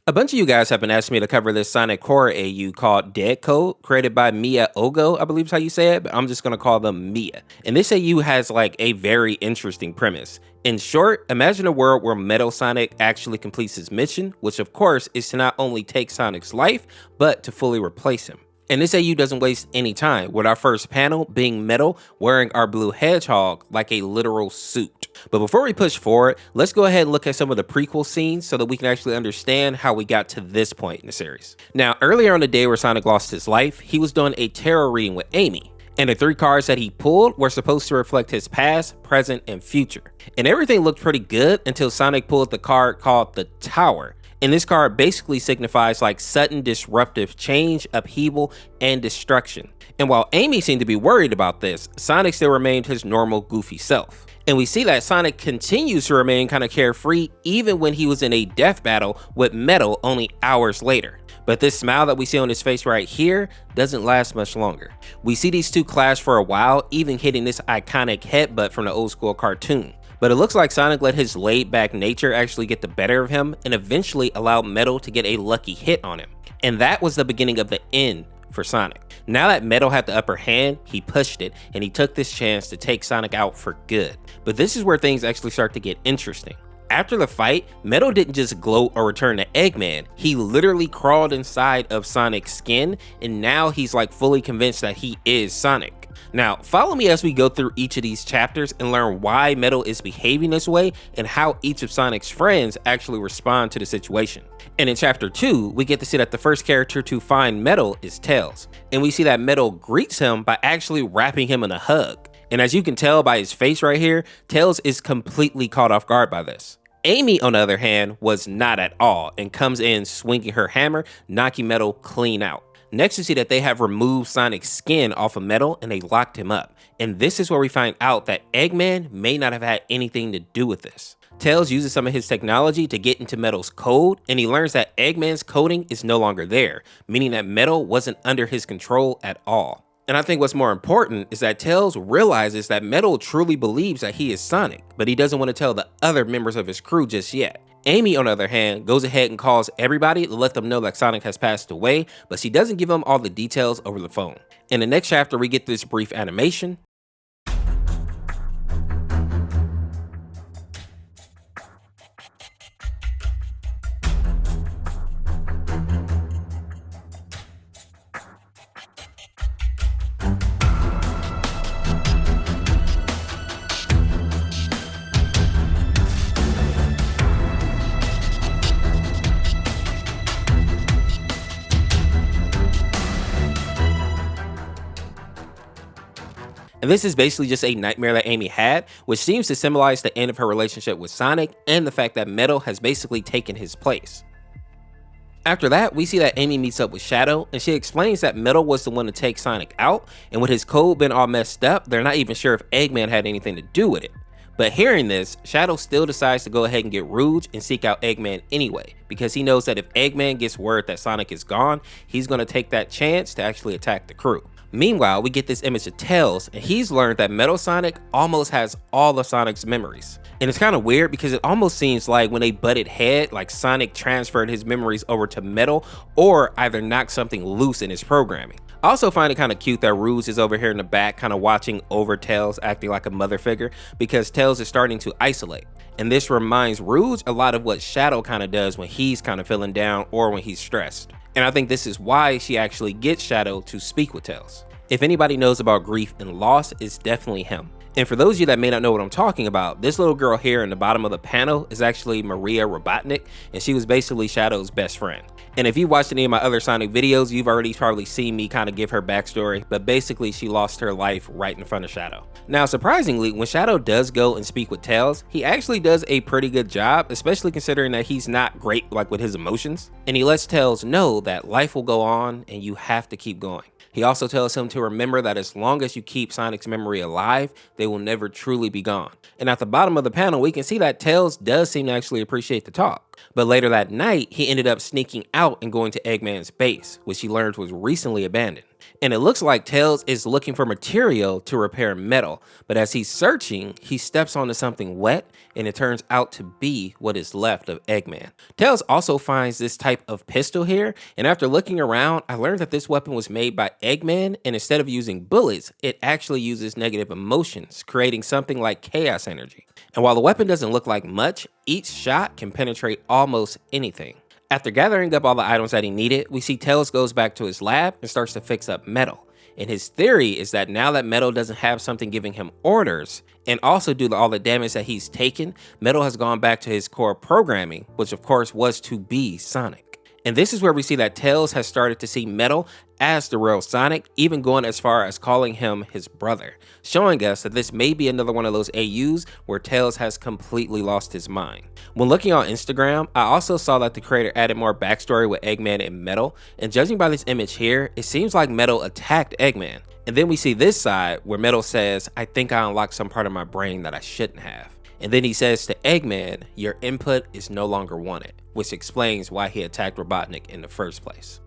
A bunch of you guys have been asking me to cover this Sonic horror AU called Deadcode, created by Mia Ogo, I believe is how you say it, but I'm just going to call them Mia. And this AU has like a very interesting premise. In short, imagine a world where Metal Sonic actually completes his mission, which of course is to not only take Sonic's life, but to fully replace him. And this AU doesn't waste any time, with our first panel being Metal wearing our blue hedgehog like a literal suit. But before we push forward, let's go ahead and look at some of the prequel scenes so that we can actually understand how we got to this point in the series. Now, earlier on the day where Sonic lost his life, he was doing a tarot reading with Amy. And the 3 cards that he pulled were supposed to reflect his past, present, and future. And everything looked pretty good until Sonic pulled the card called the Tower. And this card basically signifies like sudden disruptive change, upheaval, and destruction. And while Amy seemed to be worried about this, Sonic still remained his normal goofy self. And we see that Sonic continues to remain kind of carefree even when he was in a death battle with Metal only hours later. But this smile that we see on his face right here doesn't last much longer. We see these two clash for a while, even hitting this iconic headbutt from the old school cartoon. But it looks like Sonic let his laid-back nature actually get the better of him and eventually allowed Metal to get a lucky hit on him. And that was the beginning of the end for Sonic. Now that Metal had the upper hand, he pushed it and he took this chance to take Sonic out for good. But this is where things actually start to get interesting. After the fight, Metal didn't just gloat or return to Eggman, he literally crawled inside of Sonic's skin and now he's like fully convinced that he is Sonic. Now, follow me as we go through each of these chapters and learn why Metal is behaving this way and how each of Sonic's friends actually respond to the situation. And in chapter 2, we get to see that the first character to find Metal is Tails. And we see that Metal greets him by actually wrapping him in a hug. And as you can tell by his face right here, Tails is completely caught off guard by this. Amy, on the other hand, was not at all and comes in swinging her hammer, knocking Metal clean out. Next, we see that they have removed Sonic's skin off of Metal and they locked him up. And this is where we find out that Eggman may not have had anything to do with this. Tails uses some of his technology to get into Metal's code, and he learns that Eggman's coding is no longer there, meaning that Metal wasn't under his control at all. And I think what's more important is that Tails realizes that Metal truly believes that he is Sonic, but he doesn't want to tell the other members of his crew just yet. Amy, on the other hand, goes ahead and calls everybody to let them know that Sonic has passed away, but she doesn't give them all the details over the phone. In the next chapter, we get this brief animation. And this is basically just a nightmare that Amy had, which seems to symbolize the end of her relationship with Sonic and the fact that Metal has basically taken his place. After that, we see that Amy meets up with Shadow and she explains that Metal was the one to take Sonic out, and with his code being all messed up, they're not even sure if Eggman had anything to do with it. But hearing this, Shadow still decides to go ahead and get Rouge and seek out Eggman anyway, because he knows that if Eggman gets word that Sonic is gone, he's going to take that chance to actually attack the crew. Meanwhile, we get this image of Tails, and he's learned that Metal Sonic almost has all of Sonic's memories. And it's kind of weird because it almost seems like when they butted head, like Sonic transferred his memories over to Metal or either knocked something loose in his programming. I also find it kind of cute that Rouge is over here in the back kind of watching over Tails, acting like a mother figure, because Tails is starting to isolate. And this reminds Rouge a lot of what Shadow kind of does when he's kind of feeling down or when he's stressed. And I think this is why she actually gets Shadow to speak with Tails. If anybody knows about grief and loss, it's definitely him. And for those of you that may not know what I'm talking about, this little girl here in the bottom of the panel is actually Maria Robotnik, and she was basically Shadow's best friend. And if you watched any of my other Sonic videos, you've already probably seen me kind of give her backstory, but basically she lost her life right in front of Shadow. Now, surprisingly, when Shadow does go and speak with Tails, he actually does a pretty good job, especially considering that he's not great like with his emotions. And he lets Tails know that life will go on and you have to keep going. He also tells him to remember that as long as you keep Sonic's memory alive, they will never truly be gone. And at the bottom of the panel, we can see that Tails does seem to actually appreciate the talk. But later that night, he ended up sneaking out and going to Eggman's base, which he learned was recently abandoned. And it looks like Tails is looking for material to repair metal, but as he's searching, he steps onto something wet, and it turns out to be what is left of Eggman. Tails also finds this type of pistol here, and after looking around, I learned that this weapon was made by Eggman, and instead of using bullets, it actually uses negative emotions, creating something like chaos energy. And while the weapon doesn't look like much, each shot can penetrate almost anything. After gathering up all the items that he needed, we see Tails goes back to his lab and starts to fix up Metal. And his theory is that now that Metal doesn't have something giving him orders, and also due to all the damage that he's taken, Metal has gone back to his core programming, which of course was to be Sonic. And this is where we see that Tails has started to see Metal as the real Sonic, even going as far as calling him his brother, showing us that this may be another one of those AUs where Tails has completely lost his mind. When looking on Instagram, I also saw that the creator added more backstory with Eggman and Metal, and judging by this image here, it seems like Metal attacked Eggman. And then we see this side where Metal says, "I think I unlocked some part of my brain that I shouldn't have." And then he says to Eggman, "Your input is no longer wanted," which explains why he attacked Robotnik in the first place.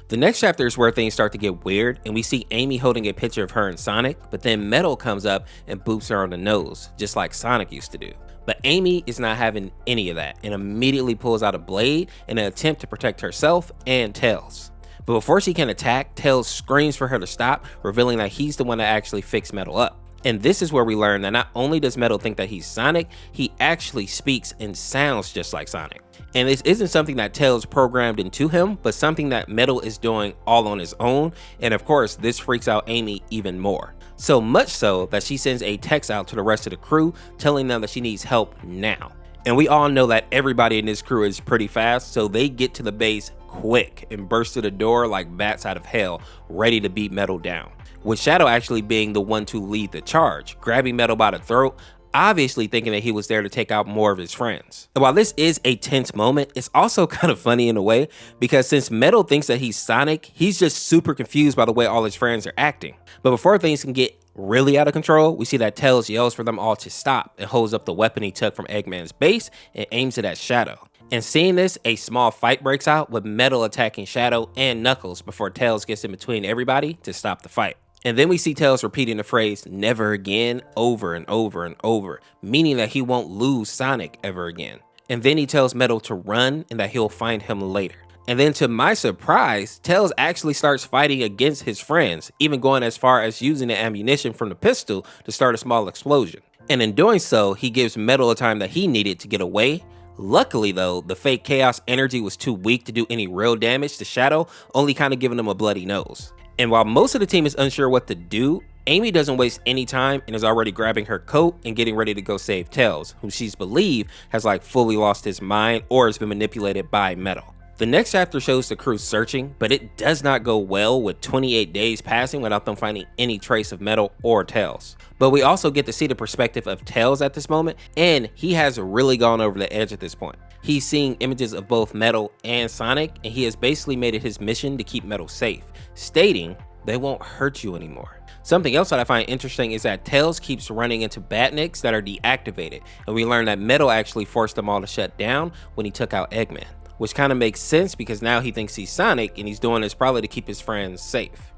The next chapter is where things start to get weird, and we see Amy holding a picture of her and Sonic, but then Metal comes up and boops her on the nose, just like Sonic used to do. But Amy is not having any of that, and immediately pulls out a blade in an attempt to protect herself and Tails. But before she can attack, Tails screams for her to stop, revealing that he's the one that actually fixed Metal up. And this is where we learn that not only does Metal think that he's Sonic, he actually speaks and sounds just like Sonic. And this isn't something that Tails programmed into him, but something that Metal is doing all on his own. And of course, this freaks out Amy even more. So much so that she sends a text out to the rest of the crew, telling them that she needs help now. And we all know that everybody in this crew is pretty fast, so they get to the base quick and burst through the door like bats out of hell, ready to beat Metal down. With Shadow actually being the one to lead the charge, grabbing Metal by the throat, obviously thinking that he was there to take out more of his friends. And while this is a tense moment, it's also kind of funny in a way, because since Metal thinks that he's Sonic, he's just super confused by the way all his friends are acting. But before things can get really out of control, we see that Tails yells for them all to stop and holds up the weapon he took from Eggman's base and aims it at Shadow. And seeing this, a small fight breaks out with Metal attacking Shadow and Knuckles before Tails gets in between everybody to stop the fight. And then we see Tails repeating the phrase "never again" over and over and over, meaning that he won't lose Sonic ever again. And then he tells Metal to run and that he'll find him later. And then to my surprise, Tails actually starts fighting against his friends, even going as far as using the ammunition from the pistol to start a small explosion. And in doing so, he gives Metal the time that he needed to get away. Luckily though, the fake chaos energy was too weak to do any real damage to Shadow, only kind of giving him a bloody nose. And while most of the team is unsure what to do, Amy doesn't waste any time and is already grabbing her coat and getting ready to go save Tails, who she's believed has like fully lost his mind or has been manipulated by Metal. The next chapter shows the crew searching, but it does not go well with 28 days passing without them finding any trace of Metal or Tails. But we also get to see the perspective of Tails at this moment, and he has really gone over the edge at this point. He's seeing images of both Metal and Sonic, and he has basically made it his mission to keep Metal safe, stating, "They won't hurt you anymore." Something else that I find interesting is that Tails keeps running into Batniks that are deactivated, and we learn that Metal actually forced them all to shut down when he took out Eggman, which kind of makes sense because now he thinks he's Sonic and he's doing this probably to keep his friends safe.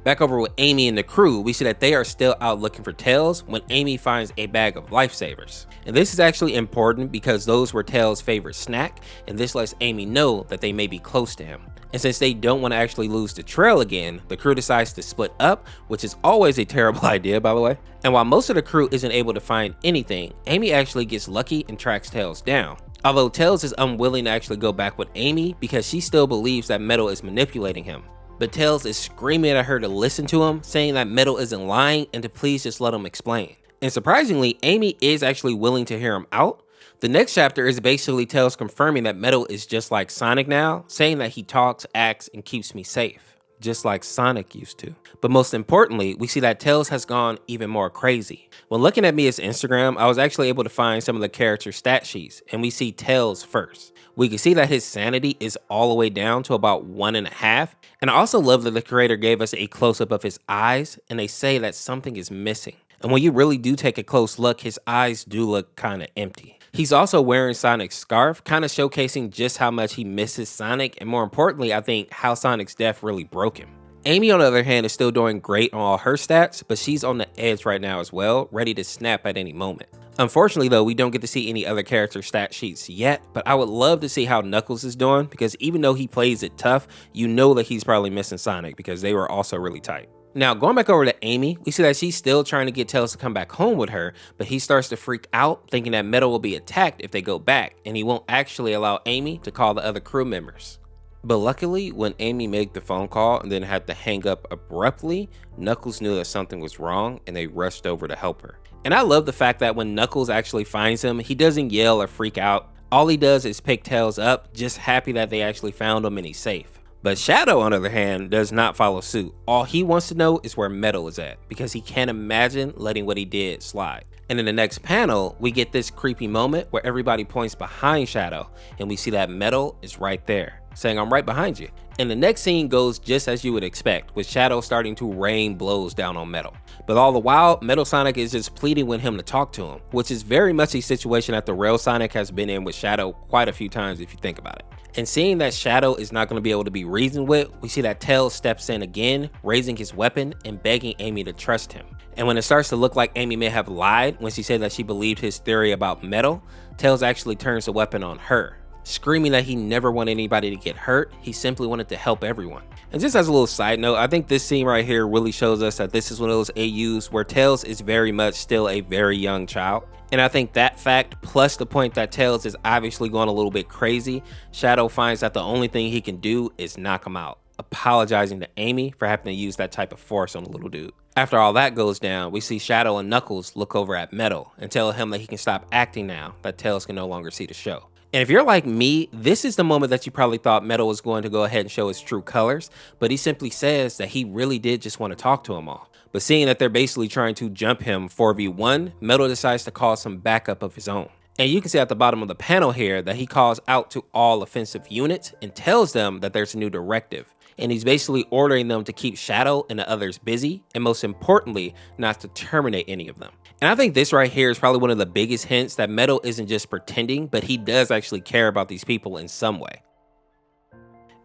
Back over with Amy and the crew, we see that they are still out looking for Tails when Amy finds a bag of lifesavers. And this is actually important because those were Tails' favorite snack, and this lets Amy know that they may be close to him. And since they don't want to actually lose the trail again, the crew decides to split up, which is always a terrible idea, by the way. And while most of the crew isn't able to find anything, Amy actually gets lucky and tracks Tails down. Although Tails is unwilling to actually go back with Amy because she still believes that Metal is manipulating him. But Tails is screaming at her to listen to him, saying that Metal isn't lying and to please just let him explain. And surprisingly, Amy is actually willing to hear him out. The next chapter is basically Tails confirming that Metal is just like Sonic now, saying that he talks, acts, and keeps me safe, just like Sonic used to. But most importantly, we see that Tails has gone even more crazy. When looking at Mia's Instagram, I was actually able to find some of the character stat sheets, and we see Tails first. We can see that his sanity is all the way down to about 1.5. And I also love that the creator gave us a close-up of his eyes, and they say that something is missing. And when you really do take a close look, his eyes do look kind of empty. He's also wearing Sonic's scarf, kind of showcasing just how much he misses Sonic, and more importantly, I think how Sonic's death really broke him. Amy, on the other hand, is still doing great on all her stats, but she's on the edge right now as well, ready to snap at any moment. Unfortunately though, we don't get to see any other character stat sheets yet, but I would love to see how Knuckles is doing, because even though he plays it tough, you know that he's probably missing Sonic because they were also really tight. Now, going back over to Amy, we see that she's still trying to get Tails to come back home with her, but he starts to freak out, thinking that Metal will be attacked if they go back, and he won't actually allow Amy to call the other crew members. But luckily, when Amy made the phone call and then had to hang up abruptly, Knuckles knew that something was wrong and they rushed over to help her. And I love the fact that when Knuckles actually finds him, he doesn't yell or freak out. All he does is pick Tails up, just happy that they actually found him and he's safe. But Shadow, on the other hand, does not follow suit. All he wants to know is where Metal is at, because he can't imagine letting what he did slide. And in the next panel, we get this creepy moment where everybody points behind Shadow, and we see that Metal is right there, saying, "I'm right behind you." And the next scene goes just as you would expect, with Shadow starting to rain blows down on Metal. But all the while, Metal Sonic is just pleading with him to talk to him, which is very much a situation that the Rail Sonic has been in with Shadow quite a few times if you think about it. And seeing that Shadow is not going to be able to be reasoned with, we see that Tails steps in again, raising his weapon and begging Amy to trust him. And when it starts to look like Amy may have lied when she said that she believed his theory about Metal, Tails actually turns the weapon on her, screaming that he never wanted anybody to get hurt, he simply wanted to help everyone. And just as a little side note, I think this scene right here really shows us that this is one of those AUs where Tails is very much still a very young child. And I think that fact, plus the point that Tails is obviously going a little bit crazy, Shadow finds that the only thing he can do is knock him out, apologizing to Amy for having to use that type of force on the little dude. After all that goes down, we see Shadow and Knuckles look over at Metal and tell him that he can stop acting now, that Tails can no longer see the show. And if you're like me, this is the moment that you probably thought Metal was going to go ahead and show his true colors, but he simply says that he really did just want to talk to them all. But seeing that they're basically trying to jump him 4v1, Metal decides to call some backup of his own. And you can see at the bottom of the panel here that he calls out to all offensive units and tells them that there's a new directive. And he's basically ordering them to keep Shadow and the others busy, and most importantly, not to terminate any of them. And I think this right here is probably one of the biggest hints that Metal isn't just pretending, but he does actually care about these people in some way.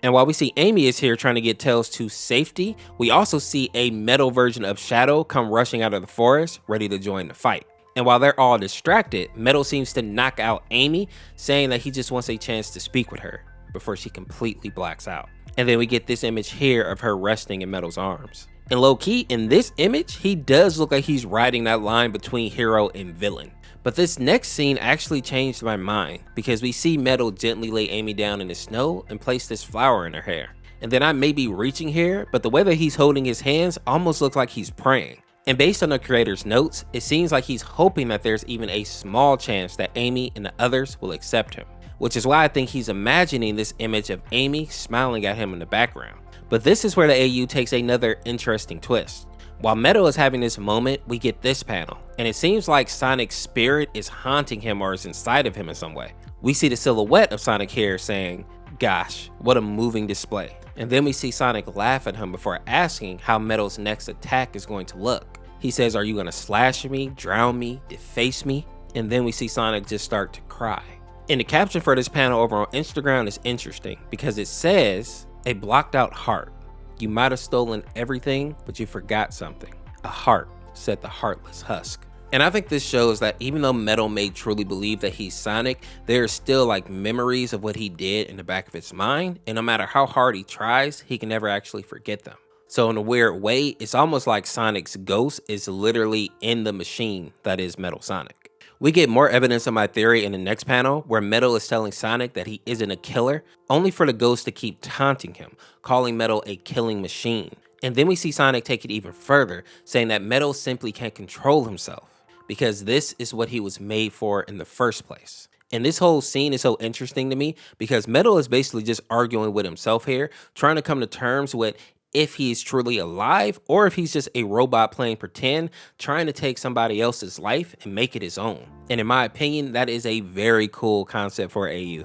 And while we see Amy is here trying to get Tails to safety, we also see a Metal version of Shadow come rushing out of the forest, ready to join the fight. And while they're all distracted, Metal seems to knock out Amy, saying that he just wants a chance to speak with her before she completely blacks out. And then we get this image here of her resting in Metal's arms. And low-key, in this image, he does look like he's riding that line between hero and villain. But this next scene actually changed my mind, because we see Metal gently lay Amy down in the snow and place this flower in her hair. And then I may be reaching here, but the way that he's holding his hands almost looks like he's praying. And based on the creator's notes, it seems like he's hoping that there's even a small chance that Amy and the others will accept him. Which is why I think he's imagining this image of Amy smiling at him in the background. But this is where the AU takes another interesting twist. While Metal is having this moment, we get this panel, and it seems like Sonic's spirit is haunting him or is inside of him in some way. We see the silhouette of Sonic here saying, "Gosh, what a moving display." And then we see Sonic laugh at him before asking how Metal's next attack is going to look. He says, "Are you going to slash me, drown me, deface me?" And then we see Sonic just start to cry. And the caption for this panel over on Instagram is interesting because it says, "A blocked out heart. You might have stolen everything, but you forgot something. A heart," said the heartless husk. And I think this shows that even though Metal may truly believe that he's Sonic, there's still like memories of what he did in the back of his mind. And no matter how hard he tries, he can never actually forget them. So in a weird way, it's almost like Sonic's ghost is literally in the machine that is Metal Sonic. We get more evidence of my theory in the next panel, where Metal is telling Sonic that he isn't a killer, only for the ghost to keep taunting him, calling Metal a killing machine. And then we see Sonic take it even further, saying that Metal simply can't control himself, because this is what he was made for in the first place. And this whole scene is so interesting to me, because Metal is basically just arguing with himself here, trying to come to terms with if he's truly alive or if he's just a robot playing pretend, trying to take somebody else's life and make it his own. And in my opinion, that is a very cool concept for AU.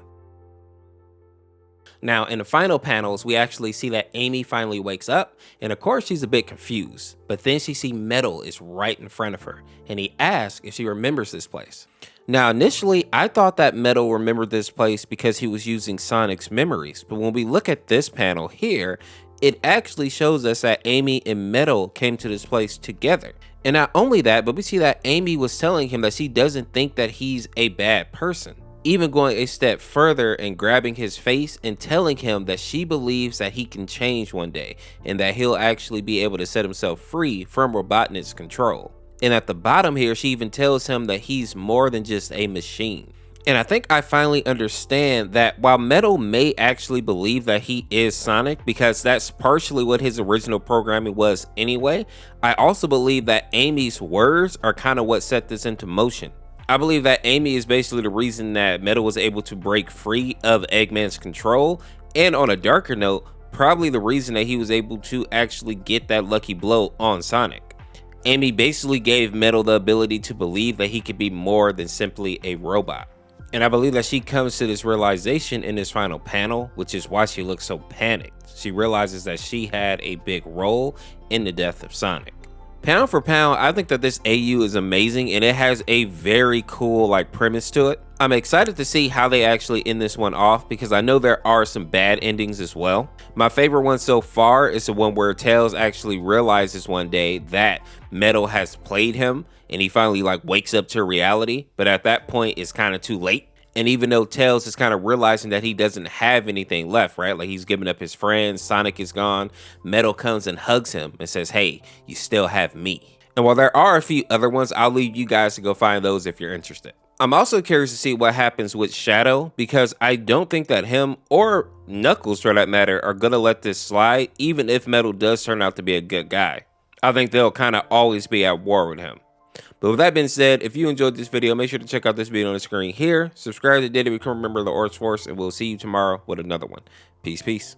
Now, in the final panels, we actually see that Amy finally wakes up, and of course she's a bit confused, but then she sees Metal is right in front of her, and he asks if she remembers this place. Now, initially, I thought that Metal remembered this place because he was using Sonic's memories, but when we look at this panel here, it actually shows us that Amy and Metal came to this place together. And not only that, but we see that Amy was telling him that she doesn't think that he's a bad person, even going a step further and grabbing his face and telling him that she believes that he can change one day and that he'll actually be able to set himself free from Robotnik's control. And at the bottom here, she even tells him that he's more than just a machine. And I think I finally understand that while Metal may actually believe that he is Sonic, because that's partially what his original programming was anyway, I also believe that Amy's words are kind of what set this into motion. I believe that Amy is basically the reason that Metal was able to break free of Eggman's control, and on a darker note, probably the reason that he was able to actually get that lucky blow on Sonic. Amy basically gave Metal the ability to believe that he could be more than simply a robot. And I believe that she comes to this realization in this final panel, which is why she looks so panicked. She realizes that she had a big role in the death of Sonic. Pound for pound, I think that this AU is amazing and it has a very cool premise to it. I'm excited to see how they actually end this one off because I know there are some bad endings as well. My favorite one so far is the one where Tails actually realizes one day that Metal has played him and he finally wakes up to reality, but at that point it's kind of too late. And even though Tails is kind of realizing that he doesn't have anything left, right? Like he's giving up his friends, Sonic is gone, Metal comes and hugs him and says, hey, you still have me. And while there are a few other ones, I'll leave you guys to go find those if you're interested. I'm also curious to see what happens with Shadow because I don't think that him or Knuckles, for that matter, are going to let this slide, even if Metal does turn out to be a good guy. I think they'll kind of always be at war with him. But with that being said, if you enjoyed this video, make sure to check out this video on the screen here. Subscribe to Data, become a member of the Orange Force, and we'll see you tomorrow with another one. Peace, peace.